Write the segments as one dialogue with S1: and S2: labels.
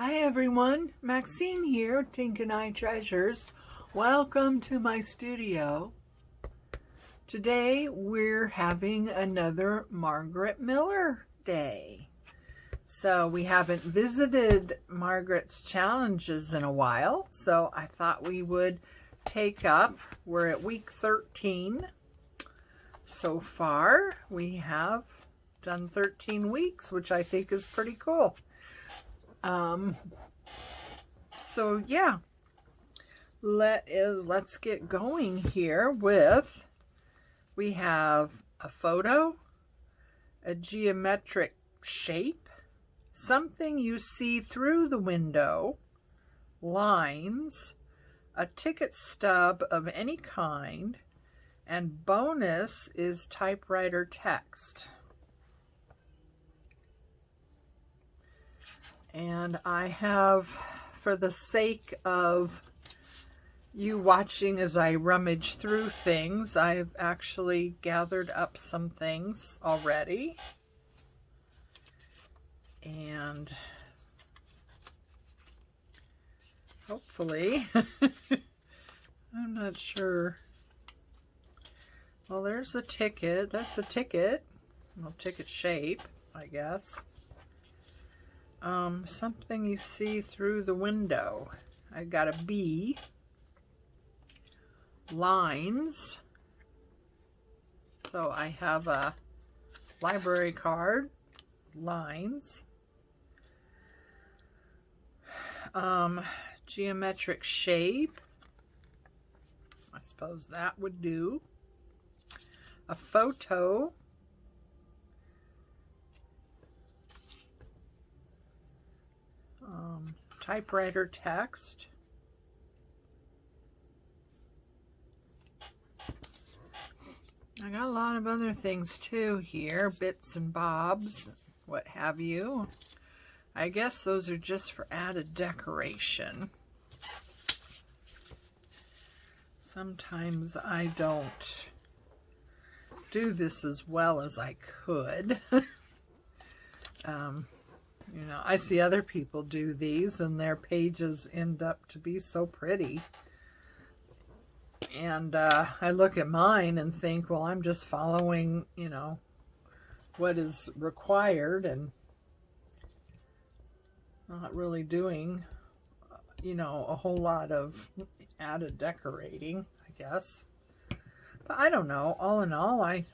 S1: Hi everyone, Maxine here, Tink and I Treasures. Welcome to my studio. Today we're having another Margaret Miller Day. So we haven't visited Margaret's challenges in a while, so I thought we would take up, we're at week 13. So far we have done 13 weeks, which I think is pretty cool. So yeah, let's get going here with, we have a photo, a geometric shape, something you see through the window, lines, a ticket stub of any kind, and bonus is typewriter text. And I have, for the sake of you watching as I rummage through things, I've actually gathered up some things already. And hopefully, I'm not sure. Well, there's the ticket. That's a ticket. Well, ticket shape, I guess. Something you see through the window. I got a B. Lines. So I have a library card. Lines. Geometric shape. I suppose that would do. A photo. Typewriter text. I got a lot of other things too here, bits and bobs, what have you. I guess those are just for added decoration. Sometimes I don't do this as well as I could. You know, I see other people do these and their pages end up to be so pretty. And I look at mine and think, well, I'm just following, you know, what is required and not really doing, you know, a whole lot of added decorating, I guess. But I don't know. All in all, I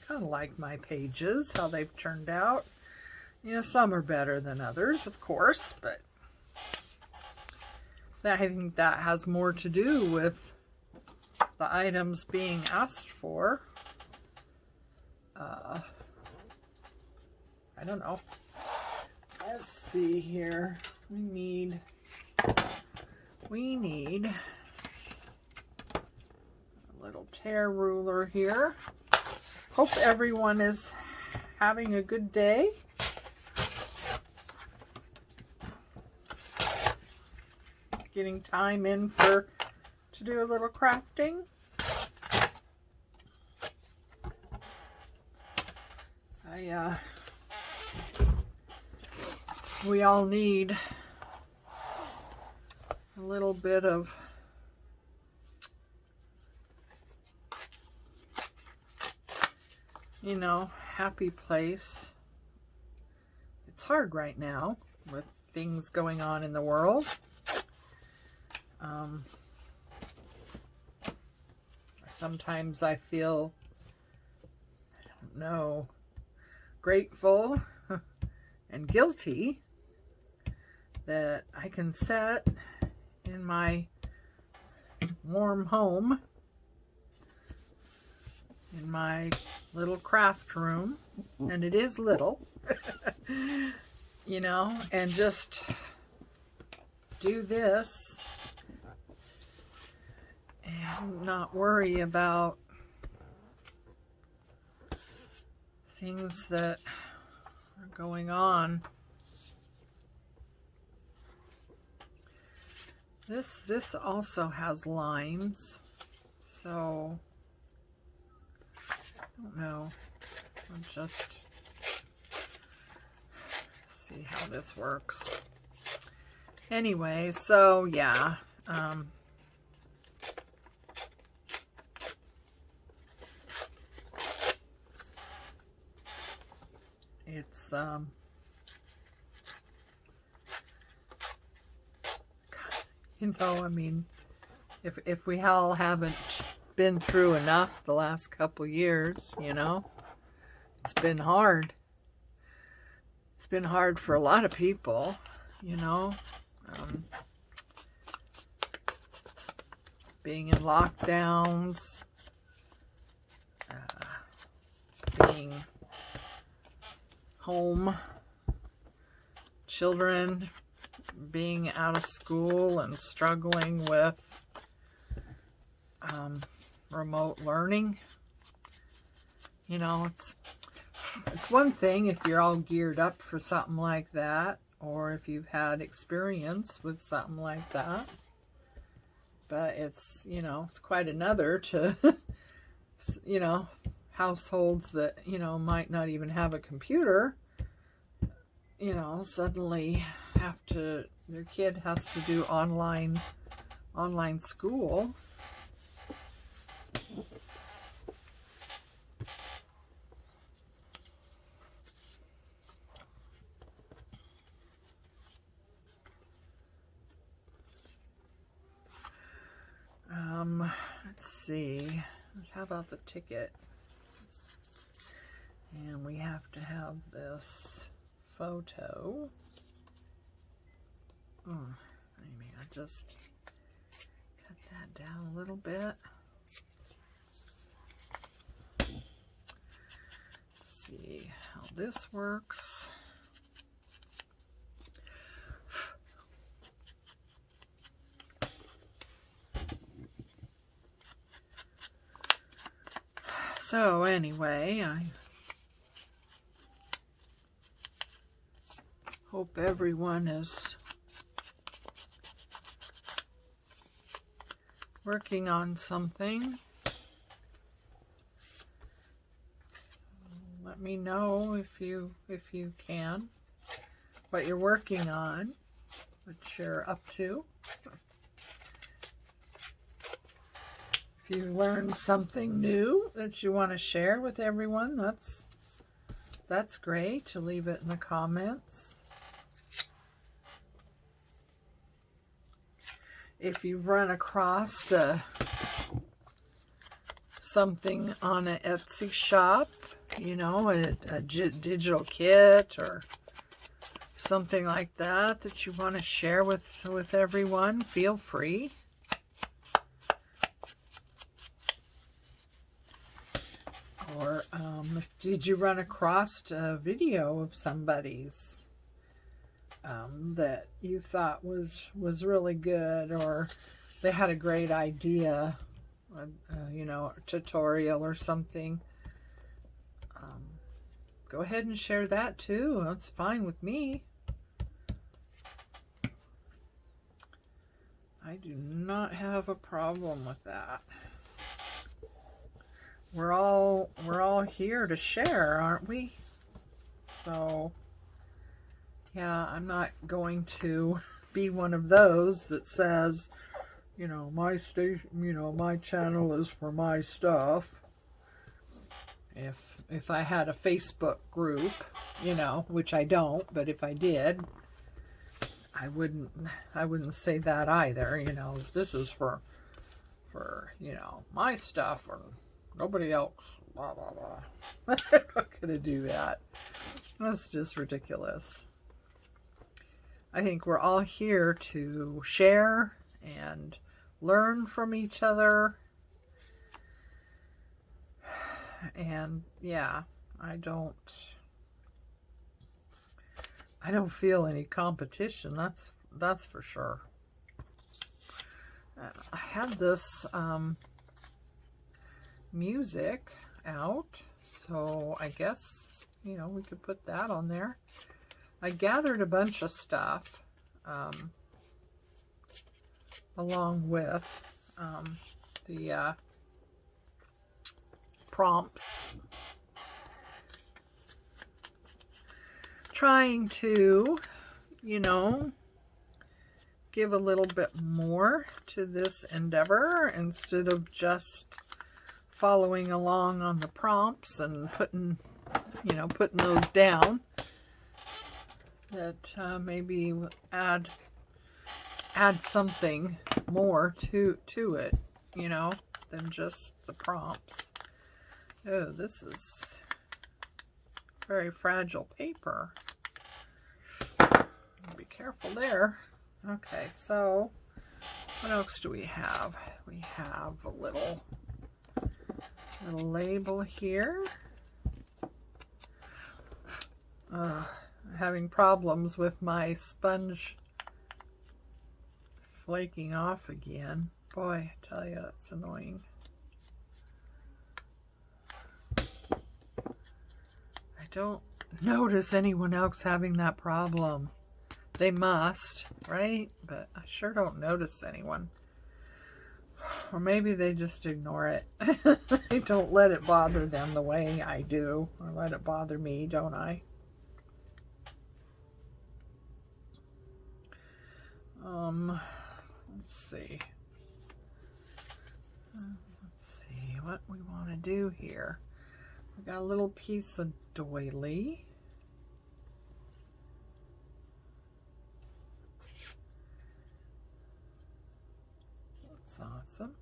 S1: kind of like my pages, how they've turned out. You know, some are better than others, of course, but I think that has more to do with the items being asked for. I don't know. Let's see here. We need a little tear ruler here. Hope everyone is having a good day. Getting time in to do a little crafting. We all need a little bit of you know, happy place. It's hard right now with things going on in the world. Sometimes I feel, I don't know, grateful and guilty that I can sit in my warm home, in my little craft room, and it is little, you know, and just do this and not worry about things that are going on. This also has lines, so I don't know. I'll just see how this works. Anyway, so yeah, it's you know, I mean, if we all haven't been through enough the last couple years, you know, it's been hard. It's been hard for a lot of people, you know, being in lockdowns, being home, children being out of school and struggling with remote learning. You know, it's one thing if you're all geared up for something like that, or if you've had experience with something like that. But it's, you know, it's quite another to, you know, households that, you know, might not even have a computer, you know, suddenly have to, their kid has to do online school. Let's see. How about the ticket? And we have to have this photo. Maybe I just cut that down a little bit. Let's see how this works. So anyway, I hope everyone is working on something. So let me know if you can, what you're working on, what you're up to. If you learned something new that you want to share with everyone, that's great to leave it in the comments. If you've run across something on an Etsy shop, you know, a digital kit or something like that that you want to share with everyone, feel free. Or did you run across a video of somebody's that you thought was really good, or they had a great idea, you know, a tutorial or something? Go ahead and share that too. That's fine with me. I do not have a problem with that. We're all here to share, aren't we? So, yeah, I'm not going to be one of those that says, you know, my station, you know, my channel is for my stuff. If I had a Facebook group, you know, which I don't, but if I did, I wouldn't say that either. You know, this is for you know, my stuff or nobody else, blah, blah, blah. I'm not going to do that. That's just ridiculous. I think we're all here to share and learn from each other. And yeah, I don't feel any competition. That's for sure. I have this music out, so I guess, you know, we could put that on there. I gathered a bunch of stuff along with the prompts, trying to, you know, give a little bit more to this endeavor instead of just following along on the prompts and putting those down. That maybe add something more to it, than just the prompts. Oh, this is very fragile paper. Be careful there. Okay, so what else do we have? We have a little label here. Having problems with my sponge flaking off again. Boy, I tell you, that's annoying. I don't notice anyone else having that problem. They must, right? But I sure don't notice anyone. Or maybe they just ignore it. They don't let it bother them the way I do. Or let it bother me, don't I? Let's see. Let's see what we want to do here. We got a little piece of doily. That's awesome.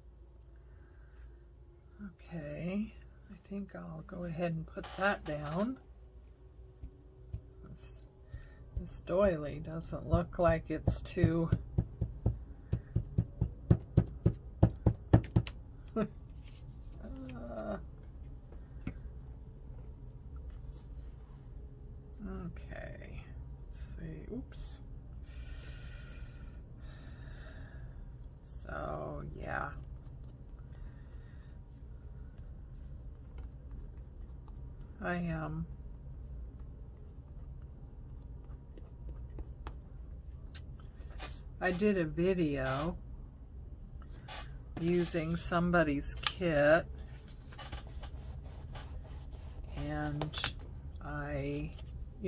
S1: Okay, I think I'll go ahead and put that down. This doily doesn't look like it's too okay, let's see. Oops. So yeah, I did a video using somebody's kit, and I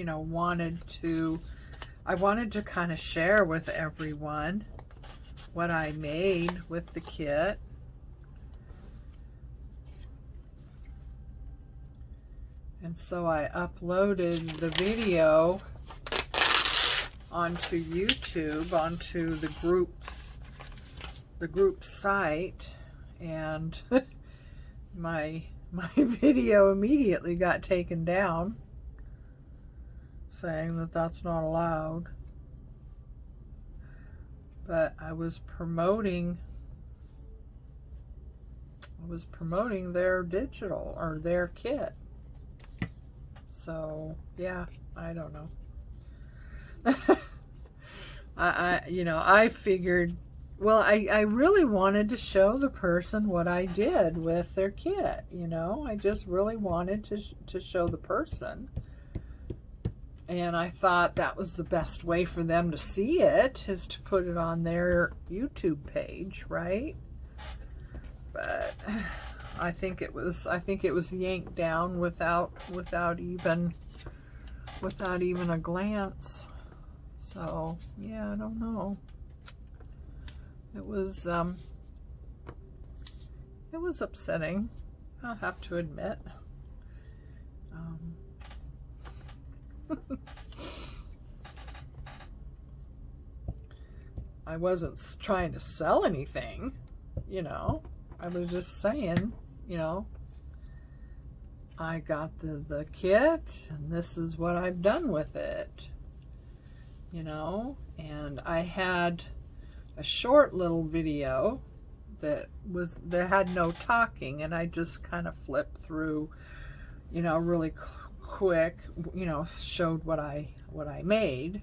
S1: wanted to kind of share with everyone what I made with the kit. And so I uploaded the video onto YouTube, onto the group site, and my video immediately got taken down, saying that that's not allowed. But I was promoting their digital, or their kit. So yeah, I don't know. I figured, well, I really wanted to show the person what I did with their kit, I just really wanted to show the person. And I thought that was the best way for them to see it, is to put it on their YouTube page, right? But I think it was yanked down without even a glance. So yeah, I don't know. It was upsetting, I'll have to admit. I wasn't trying to sell anything, I was just saying, I got the kit, and this is what I've done with it, and I had a short little video that had no talking, and I just kind of flipped through, really quick, showed what I made,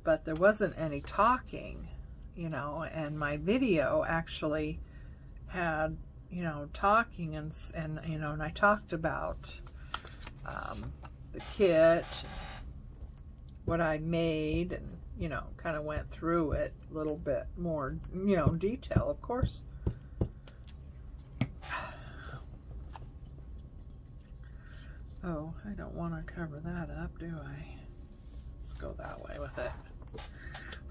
S1: but there wasn't any talking, and my video actually had, talking, and I talked about the kit, what I made, and kind of went through it a little bit more, detail, of course. Oh, I don't want to cover that up, do I? Let's go that way with it.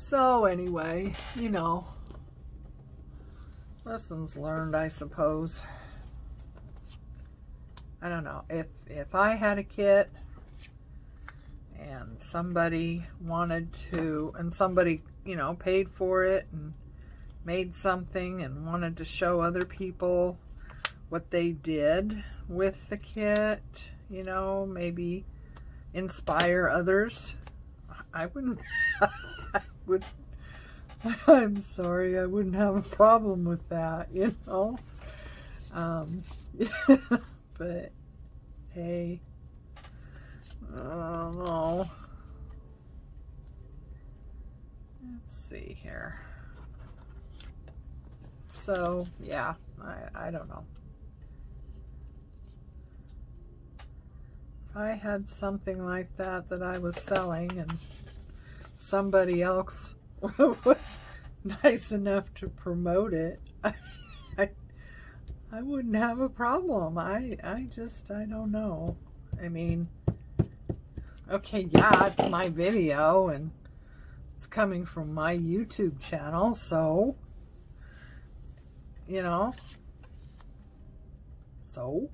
S1: So anyway, you know, lessons learned, I suppose. I don't know, if I had a kit and somebody wanted to, and somebody, you know, paid for it and made something and wanted to show other people what they did with the kit, you know, maybe inspire others, I wouldn't, I'm sorry, I wouldn't have a problem with that, you know. But hey, no. Let's see here. So yeah, I don't know. If I had something like that that I was selling and somebody else was nice enough to promote it, I wouldn't have a problem. I don't know. I mean, okay, yeah, it's my video and it's coming from my YouTube channel, so, you know, so,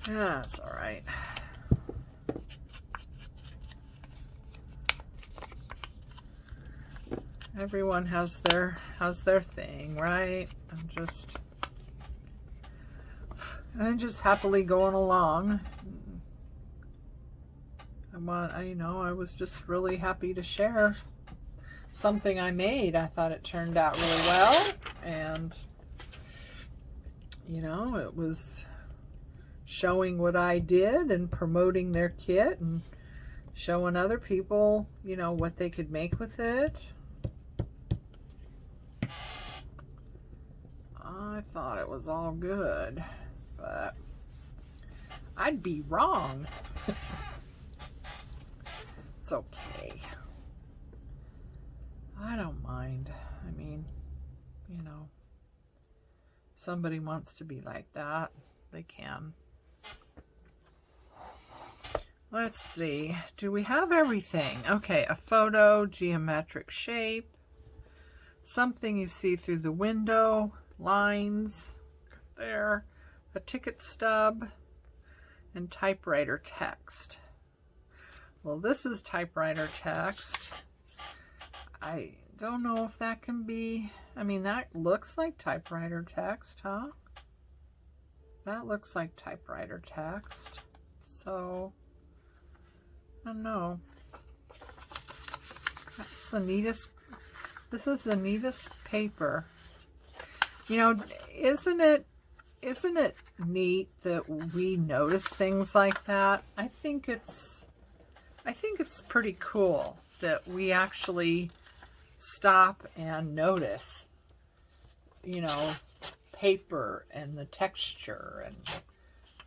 S1: yeah, it's all right. Everyone has their thing, right? I'm just happily going along. I was just really happy to share something I made. I thought it turned out really well, and you know, it was showing what I did and promoting their kit and showing other people, you know, what they could make with it. I thought it was all good, but I'd be wrong. It's okay. I don't mind. I mean, you know, if somebody wants to be like that, they can. Let's see. Do we have everything? Okay, a photo, geometric shape, something you see through the window, lines there, a ticket stub, and typewriter text. Well, this is typewriter text. I don't know if that can be, I mean, that looks like typewriter text, huh? That looks like typewriter text. So, I don't know. That's the neatest, this is the neatest paper. You know, isn't it neat that we notice things like that? I think it's pretty cool that we actually stop and notice, you know, paper and the texture and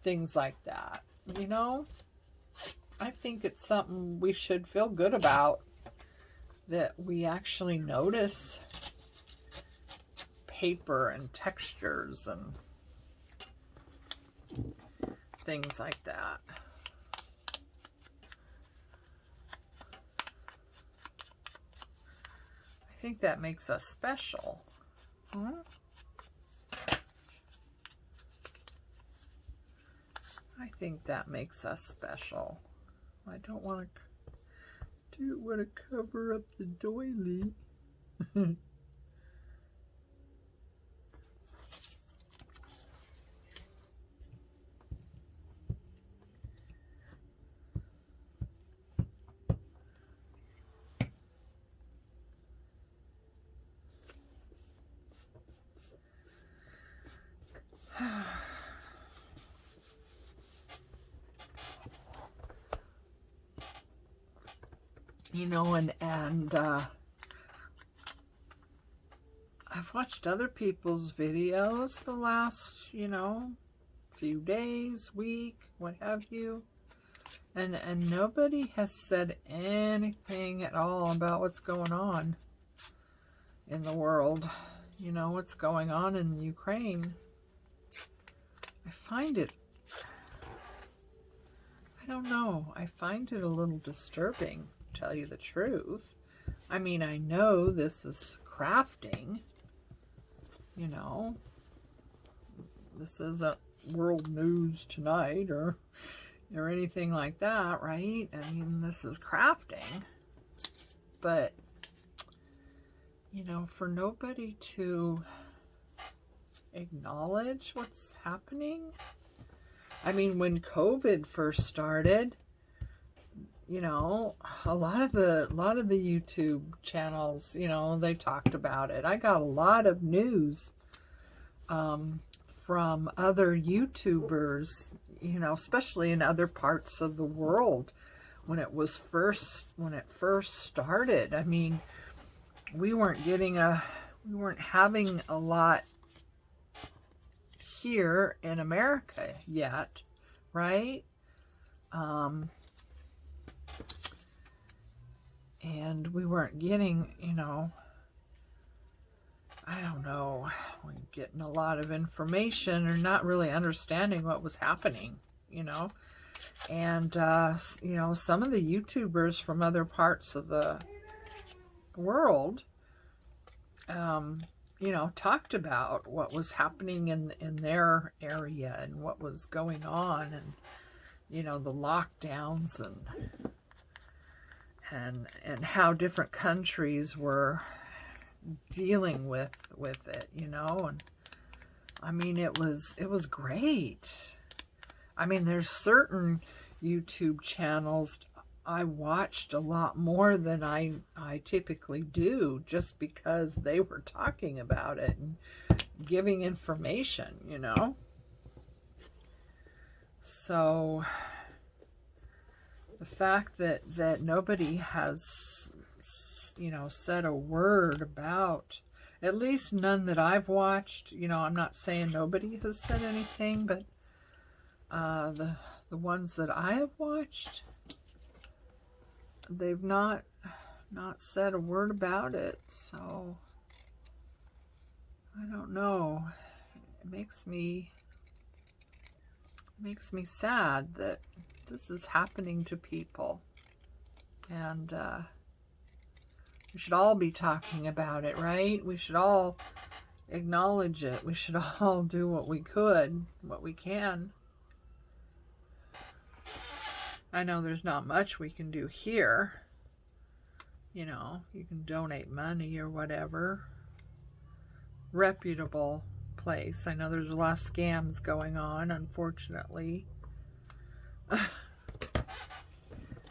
S1: things like that. You know, I think it's something we should feel good about, that we actually notice paper and textures and things like that. I think that makes us special. Huh? I think that makes us special. I don't want to cover up the doily. You know, and I've watched other people's videos the last, you know, few days, week, what have you, and nobody has said anything at all about what's going on in the world. You know, what's going on in Ukraine. I find it, I don't know. I find it a little disturbing, to tell you the truth. I mean, I know this is crafting, you know. This isn't World News Tonight or anything like that, right? I mean, this is crafting. But, you know, for nobody to acknowledge what's happening. I mean, when COVID first started, you know, a lot of the YouTube channels, you know, they talked about it. I got a lot of news from other YouTubers, you know, especially in other parts of the world when it first started. I mean, we weren't having a lot here in America yet, right? And we weren't getting, you know, I don't know, getting a lot of information or not really understanding what was happening, you know. And, you know, some of the YouTubers from other parts of the world, you know, talked about what was happening in their area and what was going on, and, you know, the lockdowns and how different countries were dealing with it, you know. And I mean, it was great. I mean, there's certain YouTube channels I watched a lot more than I typically do, just because they were talking about it and giving information, you know. So the fact that nobody has, you know, said a word about, at least none that I've watched, you know, I'm not saying nobody has said anything, but the ones that I have watched, they've not said a word about it. So I don't know. It makes me sad that this is happening to people, and we should all be talking about it, right? We should all acknowledge it. We should all do what we can. I know there's not much we can do here. You know, you can donate money or whatever. Reputable place. I know there's a lot of scams going on, unfortunately.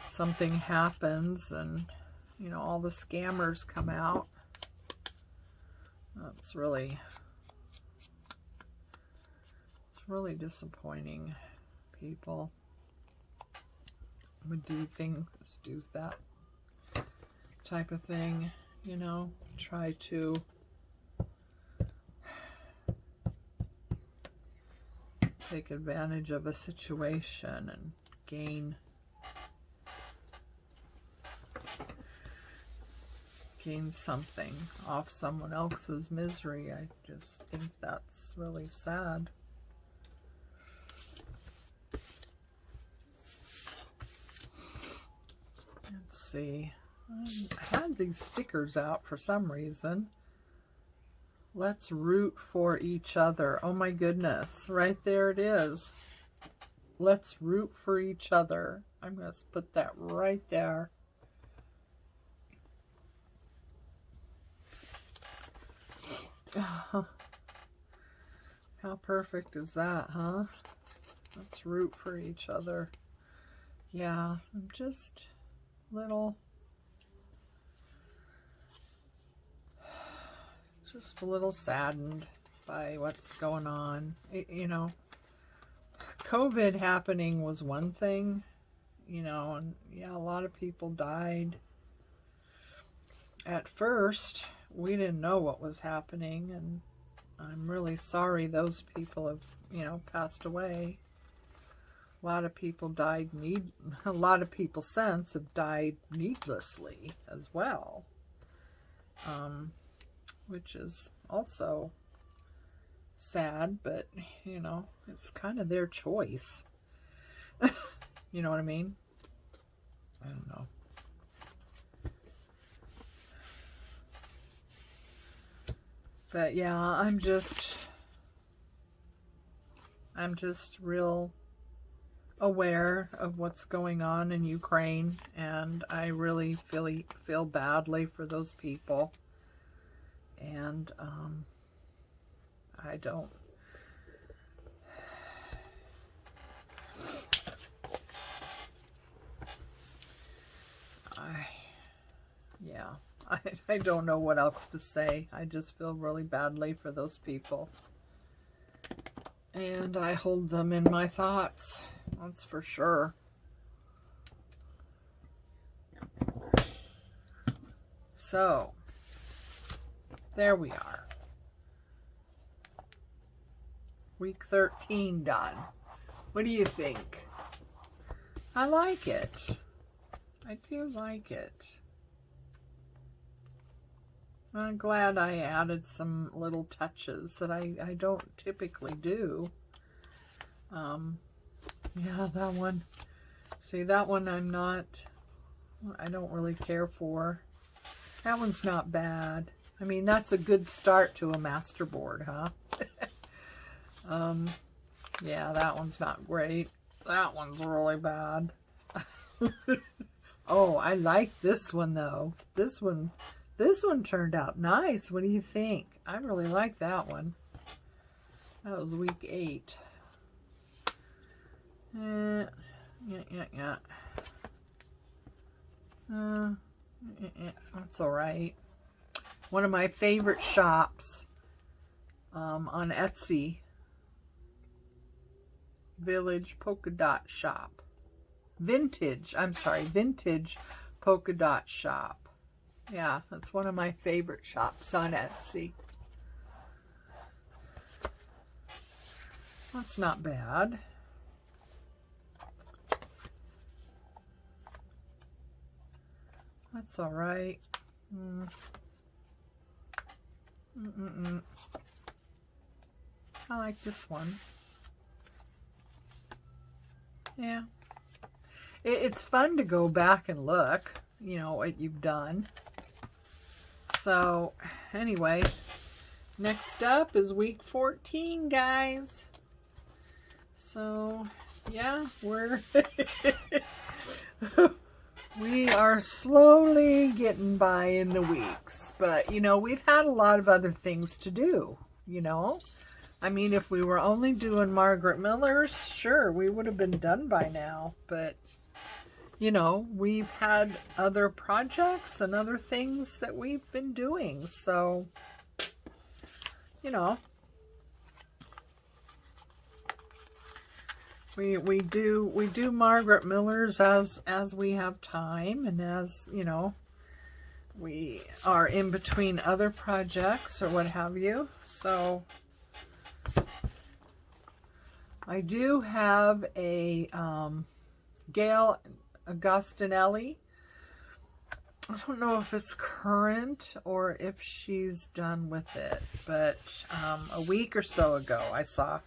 S1: Something happens and, you know, all the scammers come out. It's really disappointing. People would do that type of thing, you know, try to take advantage of a situation and gain something off someone else's misery. I just think that's really sad. Let's see. I had these stickers out for some reason. Let's root for each other. Oh my goodness. Right there it is. Let's root for each other. I'm going to put that right there. How perfect is that, huh? Let's root for each other. Yeah, I'm just a little saddened by what's going on. You know, COVID happening was one thing, you know, and yeah, a lot of people died. At first, we didn't know what was happening, and I'm really sorry those people have, you know, passed away. A lot of people died, a lot of people since have died needlessly as well. Which is also sad, but, you know, it's kind of their choice. You know what I mean? I don't know. But yeah, I'm just real aware of what's going on in Ukraine, and I really feel badly for those people. And I don't know what else to say. I just feel really badly for those people. And I hold them in my thoughts. That's for sure. So, there we are. Week 13 done. What do you think? I like it. I do like it. I'm glad I added some little touches that I don't typically do. Yeah, that one. See, that one I don't really care for. That one's not bad. I mean, that's a good start to a masterboard, huh? Yeah, that one's not great. That one's really bad. Oh, I like this one, though. This one turned out nice. What do you think? I really like that one. That was week 8. Yeah. That's all right. One of my favorite shops on Etsy, Village Polka Dot Shop. Vintage Polka Dot Shop. Yeah, that's one of my favorite shops on Etsy. That's not bad. That's all right. I like this one. Yeah. It's fun to go back and look, you know, what you've done. So, anyway, next up is week 14, guys. So, yeah, we are slowly getting by in the weeks. But, you know, we've had a lot of other things to do, you know. I mean, if we were only doing Margaret Miller's, sure, we would have been done by now. But, you know, we've had other projects and other things that we've been doing. So, you know, we do Margaret Miller's as we have time, and as, you know, we are in between other projects or what have you. So I do have a Gayle Agostinelli. I don't know if it's current or if she's done with it, but a week or so ago I saw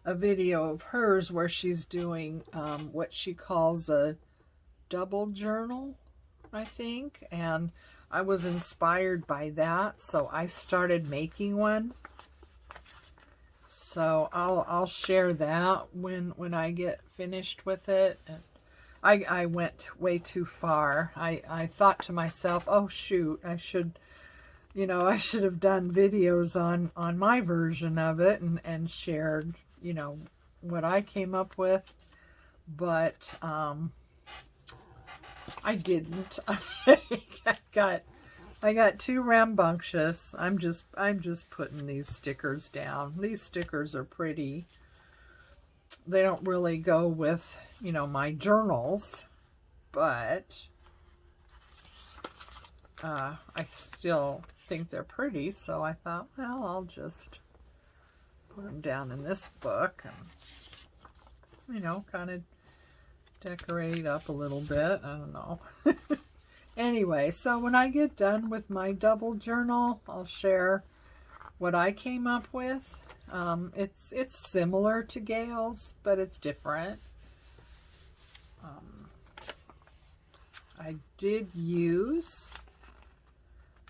S1: a video of hers where she's doing what she calls a double journal, I think, and I was inspired by that, so I started making one. So I'll share that when I get finished with it. And I went way too far. I thought to myself, oh shoot, I should have done videos on my version of it and shared, you know, what I came up with. But I didn't. I got too rambunctious. I'm just putting these stickers down. These stickers are pretty. They don't really go with, you know, my journals, but I still think they're pretty, so I thought, well, I'll just put them down in this book and, you know, kind of decorate up a little bit. I don't know. Anyway, so when I get done with my double journal, I'll share what I came up with. It's similar to Gayle's, but it's different. I did use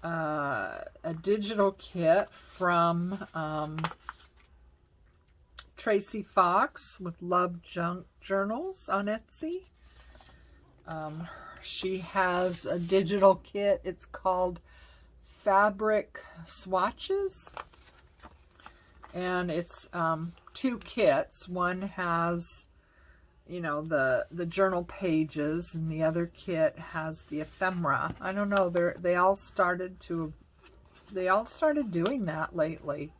S1: a digital kit from Tracy Fox with Love Junk Journals on Etsy. She has a digital kit. It's called Fabric Swatches. And it's 2 kits. One has, you know, the journal pages, and the other kit has the ephemera. I don't know, they all started doing that lately.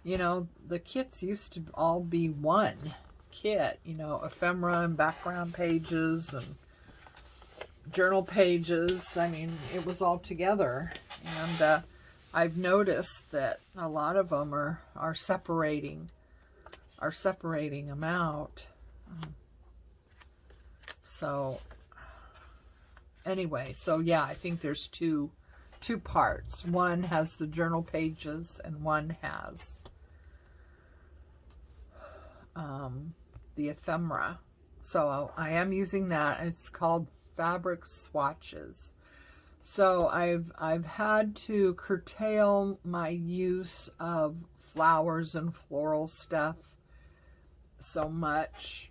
S1: You know, the kits used to all be one kit, you know, ephemera and background pages and journal pages. I mean, it was all together. And I've noticed that a lot of them are separating them out. So anyway, so yeah, I think there's two parts. One has the journal pages and one has the ephemera. So I am using that. It's called Fabric Swatches. So I've had to curtail my use of flowers and floral stuff so much,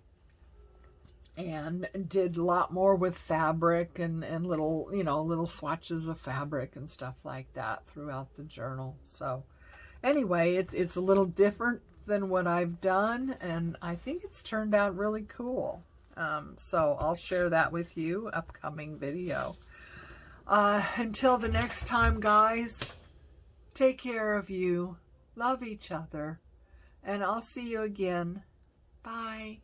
S1: and did a lot more with fabric and little, you know, little swatches of fabric and stuff like that throughout the journal. So anyway, it's a little different than what I've done, and I think it's turned out really cool. So I'll share that with you, upcoming video. Until the next time, guys, take care of you, love each other, and I'll see you again. Bye.